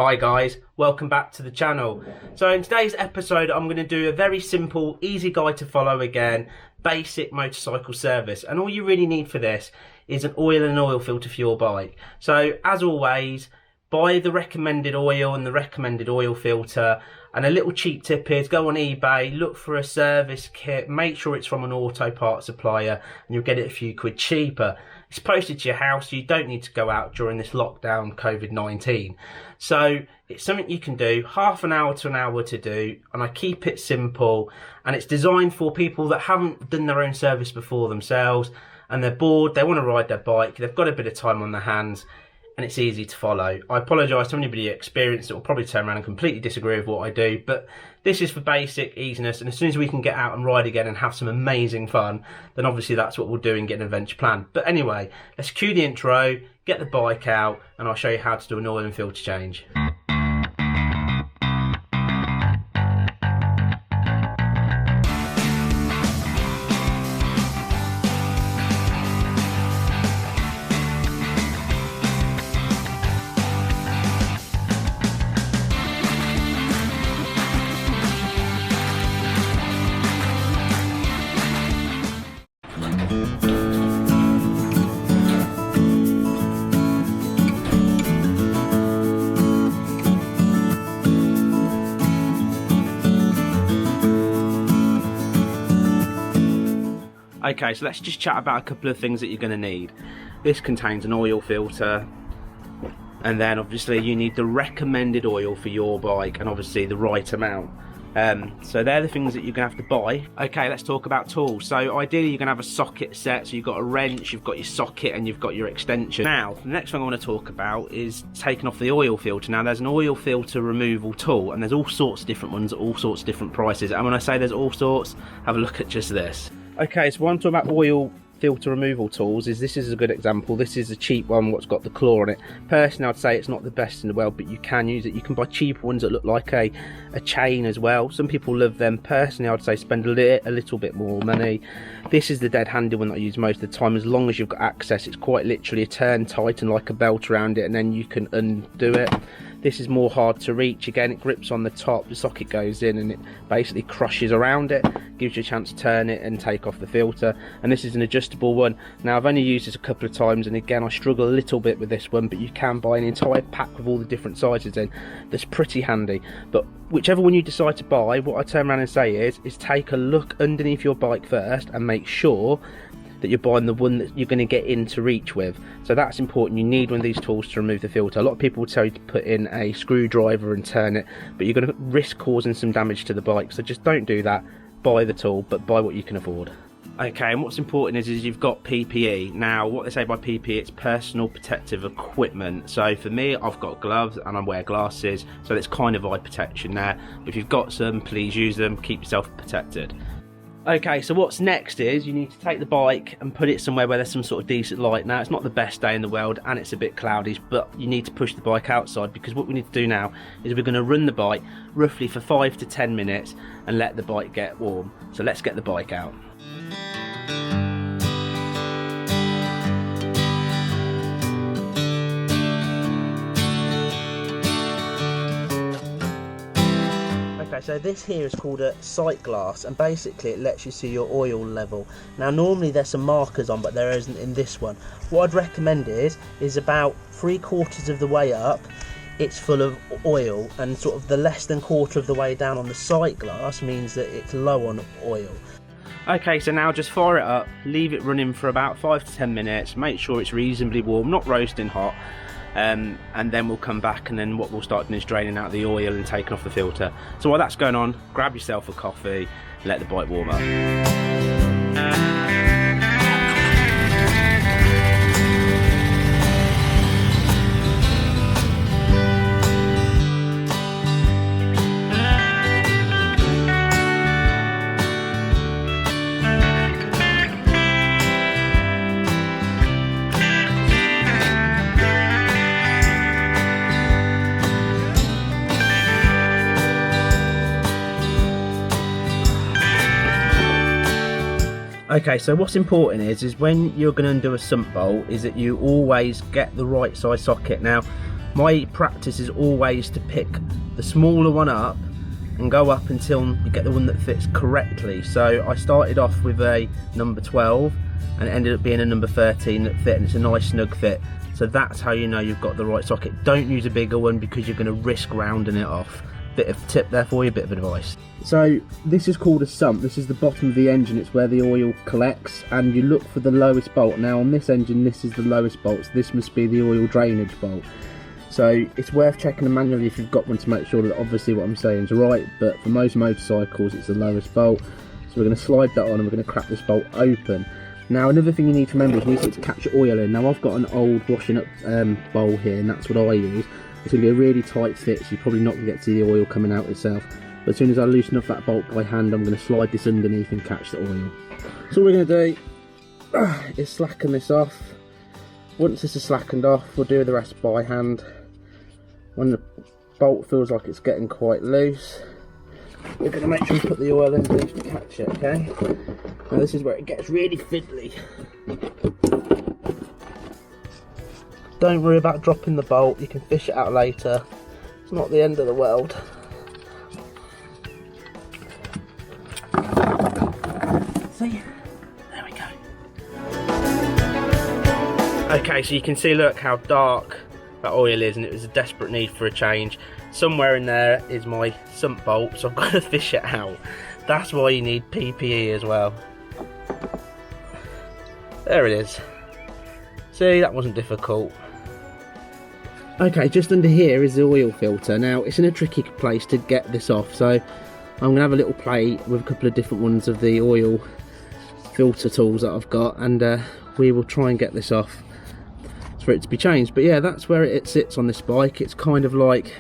Hi guys, welcome back to the channel. So in today's episode I'm going to do a very simple, easy guide to follow again, basic motorcycle service, and all you really need for this is an oil and oil filter for your bike. So as always, buy the recommended oil and the recommended oil filter, and a little cheap tip is go on eBay, look for a service kit, make sure it's from an auto part supplier and you'll get it a few quid cheaper. It's posted to your house, so you don't need to go out during this lockdown COVID-19. So it's something you can do, half an hour to an hour to do, and I keep it simple, and it's designed for people that haven't done their own service before themselves and they're bored, they want to ride their bike, they've got a bit of time on their hands, and it's easy to follow. I apologise to anybody experienced that will probably turn around and completely disagree with what I do, but this is for basic easiness, and as soon as we can get out and ride again and have some amazing fun, then obviously that's what we'll do and get an adventure plan. But anyway, let's cue the intro, get the bike out, and I'll show you how to do an oil and filter change. Okay, so let's just chat about a couple of things that you're going to need. This contains an oil filter, and then obviously you need the recommended oil for your bike, and obviously the right amount. So they're the things that you're going to have to buy. Okay, let's talk about tools. So ideally you're going to have a socket set, so you've got a wrench, you've got your socket, and you've got your extension. Now, the next thing I want to talk about is taking off the oil filter. Now there's an oil filter removal tool, and there's all sorts of different ones at all sorts of different prices. And when I say there's all sorts, have a look at just this. Okay, so when I'm talking about oil filter removal tools, this is a good example. This is a cheap one, what's got the claw on it. Personally, I'd say it's not the best in the world, but you can use it. You can buy cheaper ones that look like a chain as well. Some people love them. Personally, I'd say spend a little bit more money. This is the dead handy one that I use most of the time. As long as you've got access, it's quite literally a turn tighten like a belt around it, and then you can undo it. This is more hard to reach. Again, it grips on the top, the socket goes in and it basically crushes around it, gives you a chance to turn it and take off the filter. And this is an adjustable one. Now I've only used this a couple of times, and again I struggle a little bit with this one, but you can buy an entire pack with all the different sizes in. That's pretty handy. But whichever one you decide to buy, what I turn around and say is take a look underneath your bike first and make sure that you're buying the one that you're going to get into reach with. So that's important. You need one of these tools to remove the filter. A lot of people will tell you to put in a screwdriver and turn it, but you're going to risk causing some damage to the bike, so just don't do that. Buy the tool, but buy what you can afford. Okay, and what's important is you've got PPE. Now, what they say by PPE, it's personal protective equipment. So for me, I've got gloves and I wear glasses, so it's kind of eye protection there. If you've got some, please use them, keep yourself protected. Okay, so what's next is you need to take the bike and put it somewhere where there's some sort of decent light. Now, it's not the best day in the world and it's a bit cloudy, but you need to push the bike outside, because what we need to do now is we're going to run the bike roughly for 5 to 10 minutes and let the bike get warm. So let's get the bike out. So this here is called a sight glass, and basically it lets you see your oil level. Now normally there's some markers on, but there isn't in this one. What I'd recommend is about 3/4 of the way up it's full of oil, and sort of the less than quarter of the way down on the sight glass means that it's low on oil. Okay, so now just fire it up, leave it running for about 5 to 10 minutes, make sure it's reasonably warm, not roasting hot. And then we'll come back, and then what we'll start doing is draining out the oil and taking off the filter. So while that's going on, grab yourself a coffee, let the bike warm up. Okay, so what's important is when you're going to undo a sump bolt is that you always get the right size socket. Now, My practice is always to pick the smaller one up and go up until you get the one that fits correctly. So I started off with a number 12 and it ended up being a number 13 that fit, and it's a nice snug fit. So that's how you know you've got the right socket. Don't use a bigger one because you're going to risk rounding it off. Bit of tip there for you, a bit of advice. So this is called a sump. This is the bottom of the engine. It's where the oil collects, and you look for the lowest bolt. Now on this engine, this is the lowest bolt, so this must be the oil drainage bolt. So it's worth checking the manual if you've got one to make sure that obviously what I'm saying is right, but for most motorcycles it's the lowest bolt. So we're going to slide that on and we're going to crack this bolt open. Now another thing you need to remember is we need to capture oil in. Now I've got an old washing up bowl here, and that's what I use. It's going to be a really tight fit, so you're probably not going to get to see the oil coming out itself. But as soon as I loosen off that bolt by hand, I'm going to slide this underneath and catch the oil. So what we're going to do is slacken this off. Once this is slackened off, we'll do the rest by hand. When the bolt feels like it's getting quite loose, we're going to make sure we put the oil underneath to catch it, okay? Now this is where it gets really fiddly. Don't worry about dropping the bolt, you can fish it out later. It's not the end of the world. See? There we go. Okay, so you can see, look how dark that oil is, and it was a desperate need for a change. Somewhere in there is my sump bolt, so I've got to fish it out. That's why you need PPE as well. There it is. See, that wasn't difficult. Okay, just under here is the oil filter. Now it's in a tricky place to get this off, so I'm going to have a little play with a couple of different ones of the oil filter tools that I've got, and we will try and get this off for it to be changed. But yeah, that's where it sits on this bike. It's kind of like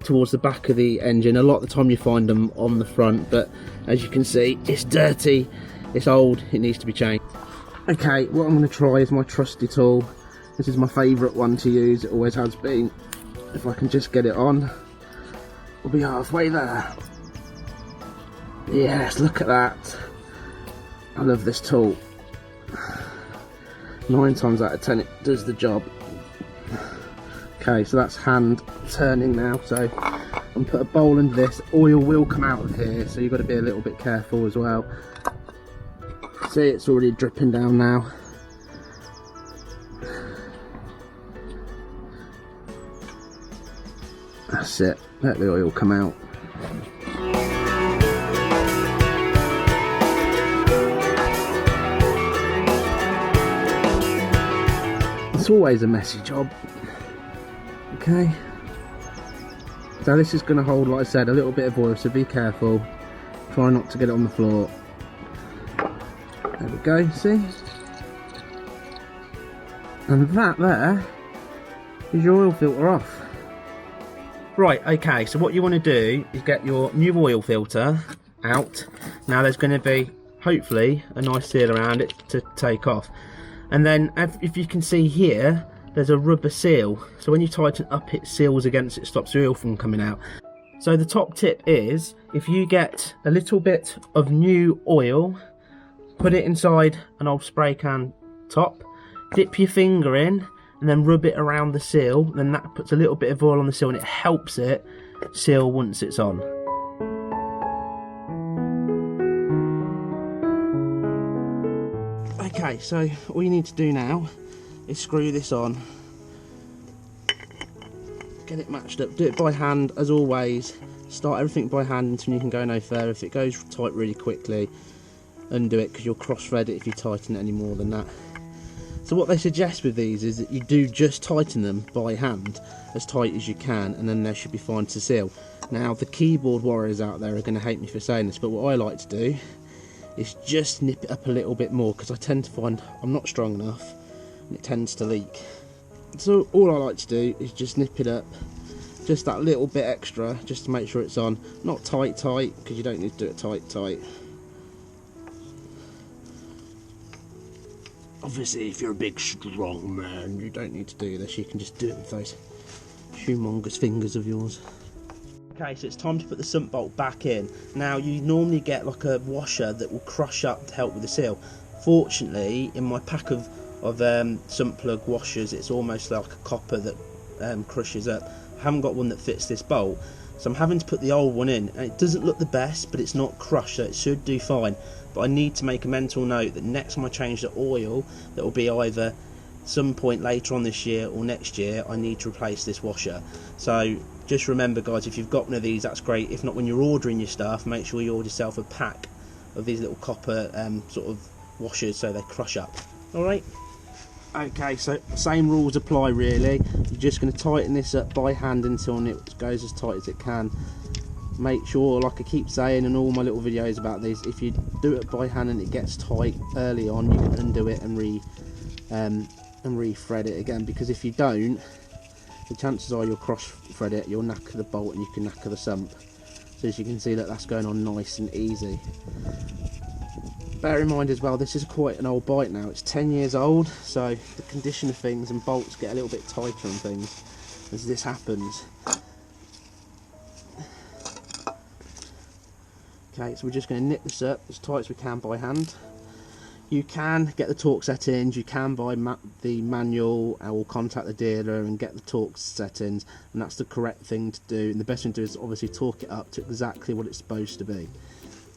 towards the back of the engine. A lot of the time you find them on the front, but as you can see, it's dirty, it's old, it needs to be changed. Okay, what I'm going to try is my trusty tool. This is my favourite one to use, it always has been. If I can just get it on, we'll be halfway there. Yes, look at that. I love this tool. 9 times out of 10 it does the job. Okay, so that's hand turning now, so I'm put a bowl under this. Oil will come out of here, so you've got to be a little bit careful as well. See, it's already dripping down now. That's it, let the oil come out. It's always a messy job. Okay, so this is going to hold, like I said, a little bit of oil, so be careful. Try not to get it on the floor. There we go, see? And that there is your oil filter off. Right, okay, so what you want to do is get your new oil filter out. Now there's going to be, hopefully, a nice seal around it to take off. And then, if you can see here, there's a rubber seal. So when you tighten up, it seals against it, stops the oil from coming out. So the top tip is, if you get a little bit of new oil, put it inside an old spray can top, dip your finger in, and then rub it around the seal. Then that puts a little bit of oil on the seal and it helps it seal once it's on. Okay, so all you need to do now is screw this on, get it matched up, do it by hand as always. Start everything by hand until you can go no further. If it goes tight really quickly, undo it, because you'll cross thread it if you tighten it any more than that. So what they suggest with these is that you do just tighten them by hand as tight as you can, and then they should be fine to seal. Now the keyboard warriors out there are going to hate me for saying this, but what I like to do is just nip it up a little bit more, because I tend to find I'm not strong enough and it tends to leak. So all I like to do is just nip it up just that little bit extra, just to make sure it's on. Not tight because you don't need to do it tight. Obviously if you're a big strong man you don't need to do this, you can just do it with those humongous fingers of yours. Okay, so it's time to put the sump bolt back in. Now you normally get like a washer that will crush up to help with the seal. Fortunately in my pack of sump plug washers, it's almost like a copper that crushes up. I haven't got one that fits this bolt, so I'm having to put the old one in, and it doesn't look the best, but it's not crushed, so it should do fine. But I need to make a mental note that next time I change the oil, that will be either some point later on this year or next year, I need to replace this washer. So just remember guys, if you've got one of these, that's great. If not, when you're ordering your stuff, make sure you order yourself a pack of these little copper sort of washers so they crush up. Alright, okay, so same rules apply really. You're just going to tighten this up by hand until it goes as tight as it can. Make sure, like I keep saying in all my little videos about this, if you do it by hand and it gets tight early on, you can undo it and re-thread it again, because if you don't, the chances are you'll cross thread it, you'll knacker the bolt and you can knacker the sump. So as you can see, that's going on nice and easy. Bear in mind as well, this is quite an old bike now, it's 10 years old, so the condition of things and bolts get a little bit tighter and things as this happens. Okay, so we're just going to knit this up as tight as we can by hand. You can get the torque settings, you can buy the manual or contact the dealer and get the torque settings, and that's the correct thing to do, and the best thing to do is obviously torque it up to exactly what it's supposed to be.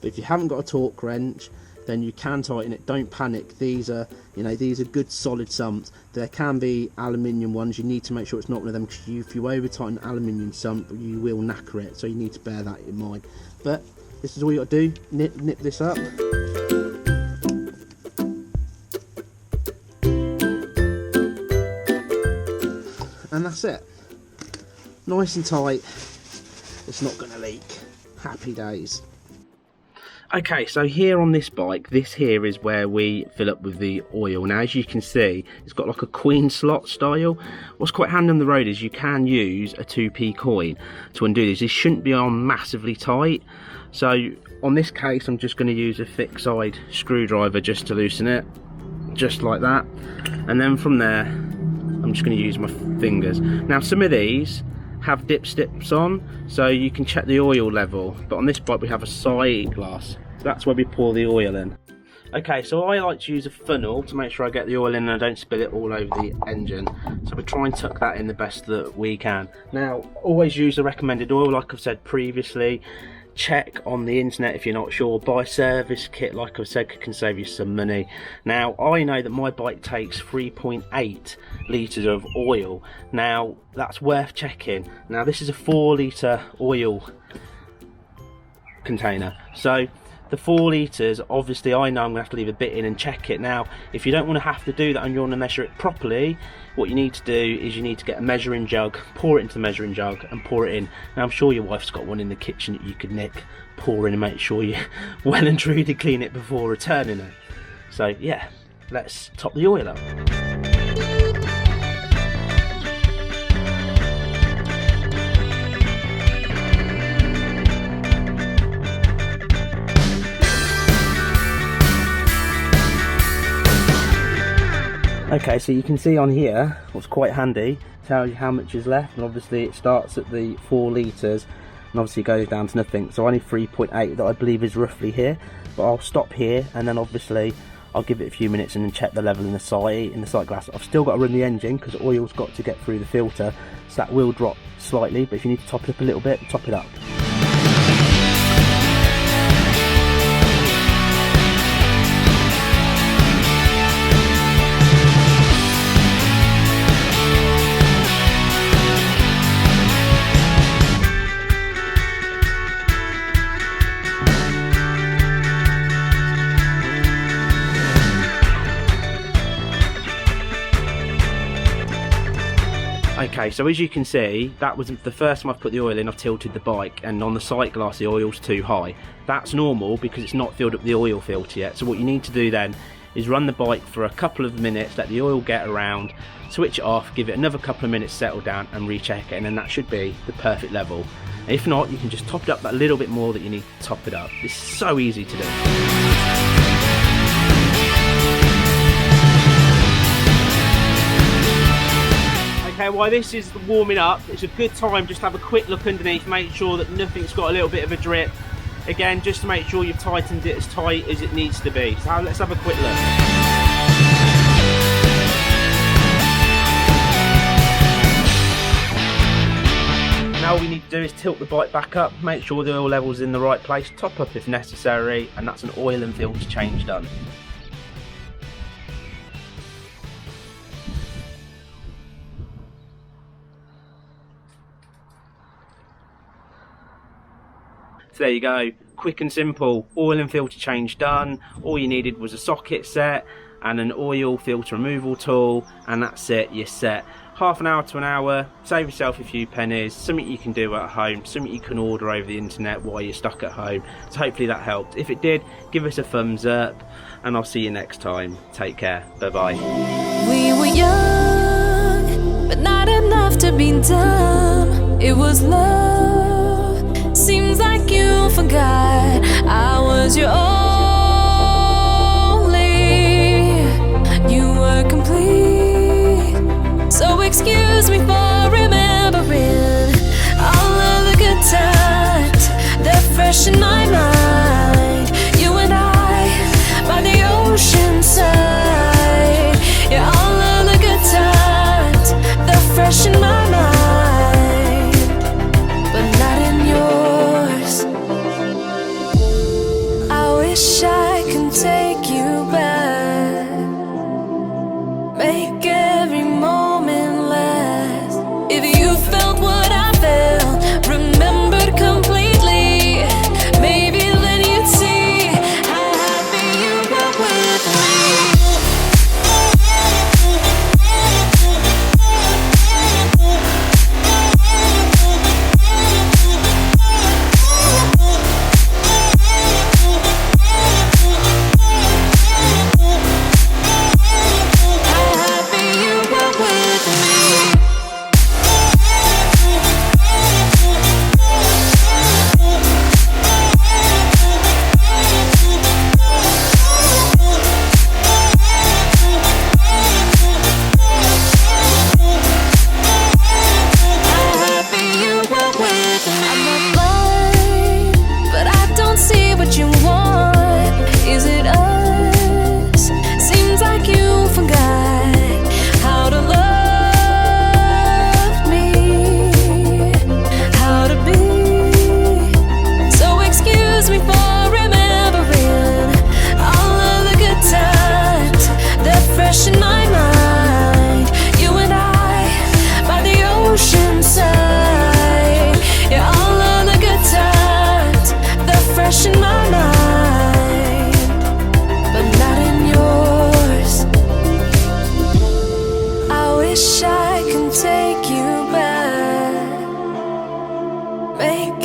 But if you haven't got a torque wrench, then you can tighten it. Don't panic, these are, you know, these are good solid sumps. There can be aluminium ones, you need to make sure it's not one of them, because if you over tighten an aluminium sump you will knacker it, so you need to bear that in mind. But this is all you got to do, nip this up. And that's it. Nice and tight. It's not going to leak. Happy days. Okay, so here on this bike, this here is where we fill up with the oil. Now, as you can see, it's got like a queen slot style. What's quite handy on the road is you can use a 2p coin to undo this. This shouldn't be on massively tight. So on this case, I'm just going to use a thick side screwdriver just to loosen it, just like that. And then from there, I'm just going to use my fingers. Now, some of these have dipsticks on, so you can check the oil level, but on this bike we have a sight glass, so that's where we pour the oil in. Okay, so I like to use a funnel to make sure I get the oil in and I don't spill it all over the engine, so we try and tuck that in the best that we can. Now, always use the recommended oil, like I've said previously. Check on the internet if you're not sure. Buy a service kit, like I've said, can save you some money. Now, I know that my bike takes 3.8 litres of oil. Now, that's worth checking. Now, this is a 4 litre oil container, so the 4 litres, obviously I know I'm going to have to leave a bit in and check it. Now, if you don't want to have to do that and you want to measure it properly, what you need to do is you need to get a measuring jug, pour it into the measuring jug and pour it in. Now, I'm sure your wife's got one in the kitchen that you could nick, pour in and make sure you well and truly clean it before returning it. So yeah, let's top the oil up. Okay, so you can see on here, what's quite handy, tells you how much is left, and obviously it starts at the 4 litres and obviously goes down to nothing. So I need 3.8 that I believe is roughly here, but I'll stop here and then obviously I'll give it a few minutes and then check the level in the sight glass. I've still got to run the engine because oil's got to get through the filter, so that will drop slightly, but if you need to top it up a little bit, top it up. Okay, so as you can see, that was the first time I've put the oil in, I've tilted the bike, and on the sight glass the oil's too high. That's normal because it's not filled up the oil filter yet. So what you need to do then is run the bike for a couple of minutes, let the oil get around, switch it off, give it another couple of minutes, settle down and recheck it, and then that should be the perfect level. If not, you can just top it up that little bit more that you need to top it up. It's so easy to do. Okay, while this is warming up, it's a good time just to have a quick look underneath, make sure that nothing's got a little bit of a drip. Again, just to make sure you've tightened it as tight as it needs to be. So let's have a quick look. Now all we need to do is tilt the bike back up, make sure the oil level's in the right place, top up if necessary, and that's an oil and filter change done. So there you go, quick and simple, oil and filter change done. All you needed was a socket set and an oil filter removal tool, and that's it, you're set. Half an hour to an hour, save yourself a few pennies, something you can do at home, something you can order over the internet while you're stuck at home. So hopefully that helped. If it did, give us a thumbs up, and I'll see you next time. Take care, bye bye. We were young, but not enough to be dumb. It was love, seems like you forgot I was your only. You were complete. So excuse me for remembering all of the good times. They're fresh in my mind. You and I by the ocean side. Yeah, all of the good times. They're fresh in my mind, but not in yours. I wish I could take you back, make every moment last. If you felt what I felt, remembered completely, maybe then you'd see how happy you were with me. How happy you were with me. I'm not blind, but I don't see what you want. Is it us? Seems like you forgot how to love me, how to be. So excuse me for remembering all of the good times. They're fresh in my mind. You and I by the ocean side. Yeah, all of the good times. They're fresh in my mind, but not in yours. I wish I could take you back, make